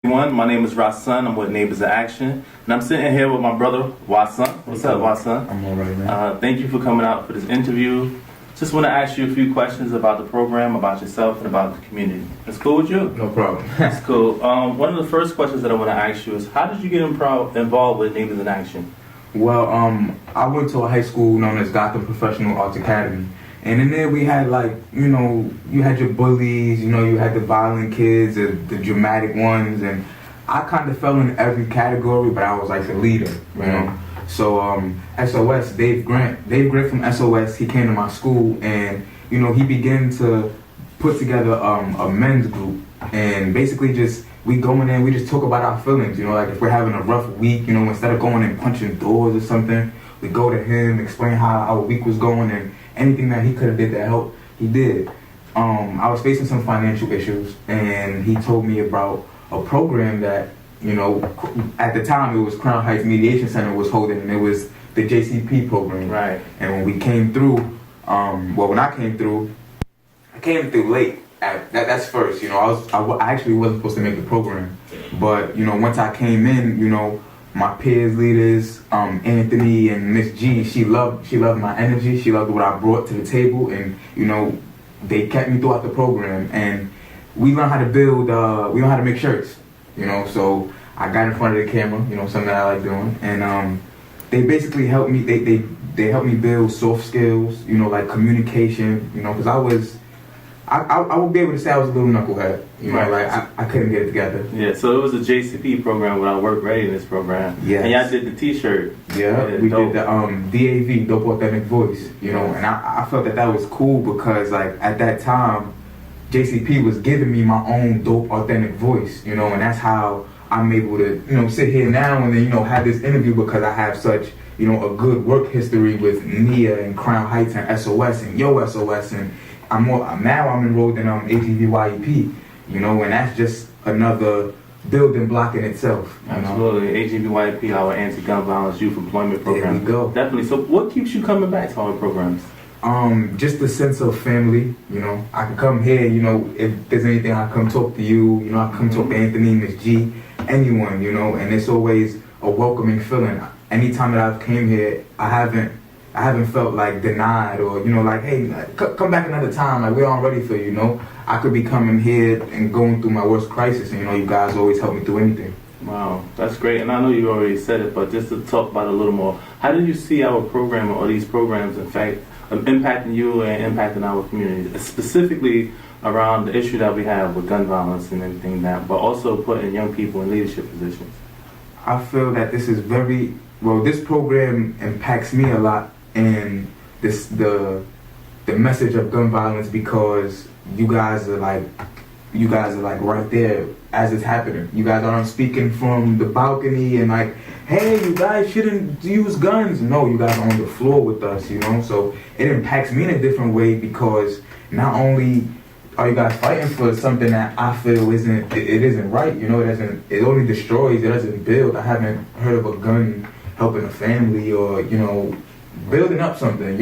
Everyone, my name is Rahson. I'm with Neighbors of Action, and I'm sitting here with my brother WaSun. What's up, WaSun? I'm alright, man. Thank you for coming out for this interview. Just want to ask you a few questions about the program, about yourself, and about the community. That's cool with you? No problem. That's cool. One of the first questions that I want to ask you is, how did you get involved with Neighbors in Action? Well, I went to a high school known as Gotham Professional Arts Academy. And in there we had you had your bullies, you had the violent kids, the dramatic ones, and I kind of fell in every category, but I was like the leader, you know. So S.O.S, Dave Grant from S.O.S, he came to my school, and he began to put together a men's group, and basically we go in there and we just talk about our feelings, like if we're having a rough week, instead of going and punching doors or something, we go to him, explain how our week was going, and anything that he could have did to help, he did. I was facing some financial issues, and he told me about a program that, at the time it was Crown Heights Mediation Center was holding, and it was the JCP program. Right. And when we came through, when I came through late. That's first, I actually wasn't supposed to make the program, but once I came in, my peers leaders, Anthony and Miss G, she loved my energy. She loved what I brought to the table, and they kept me throughout the program. And we learned how to build. We learned how to make shirts. So I got in front of the camera. Something that I like doing, and they basically helped me. They helped me build soft skills. Like communication. Because I would be able to say I was a little knucklehead. I couldn't get it together. Yeah, so it was a JCP program with our work readiness program. Yes. And y'all did the T-shirt. Yeah, we did the DAV, Dope Authentic Voice. And I felt that was cool because at that time, JCP was giving me my own dope authentic voice. And that's how I'm able to sit here now and then have this interview, because I have such a good work history with Nia and Crown Heights and S.O.S and Yo S.O.S, and I'm enrolled in AGVYEP, and that's just another building block in itself. Absolutely. AGVYEP, our anti-gun violence youth employment program. There we go. Definitely. So what keeps you coming back to our programs? Just the sense of family. I can come here, if there's anything, I come talk to you, I come talk to Anthony, Miss G, anyone, and it's always a welcoming feeling. Anytime that I've came here, I haven't felt like denied or, hey, come back another time, we're all ready for you, I could be coming here and going through my worst crisis, and, you guys always help me through anything. Wow, that's great. And I know you already said it, but just to talk about it a little more, how did you see our program or these programs, in fact, impacting you and impacting our community, specifically around the issue that we have with gun violence and everything but also putting young people in leadership positions? I feel that this program impacts me a lot, and the message of gun violence, because you guys are like right there as it's happening. You guys aren't speaking from the balcony and hey, you guys shouldn't use guns. No, you guys are on the floor with us, so it impacts me in a different way, because not only are you guys fighting for something that I feel isn't right, it only destroys, it doesn't build. I haven't heard of a gun helping a family or building up something.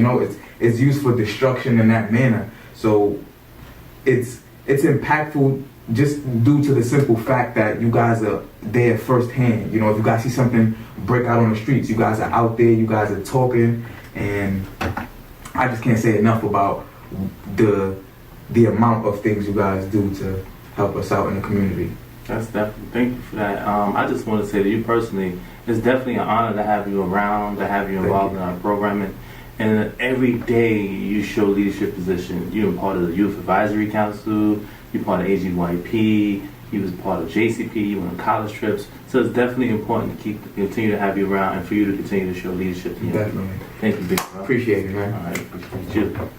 It's used for destruction in that manner. So it's impactful just due to the simple fact that you guys are there firsthand. If you guys see something break out on the streets, you guys are out there, you guys are talking, and I just can't say enough about the amount of things you guys do to help us out in the community. That's definitely, thank you for that. I just want to say to you personally, it's definitely an honor to have you around, to have you involved in our programming. And every day you show leadership position. You're part of the Youth Advisory Council, you're part of AGYP, you was part of JCP, you went on college trips. So it's definitely important to continue to have you around and for you to continue to show leadership. Definitely. Thank you, big bro. Appreciate it, man. All right, appreciate you.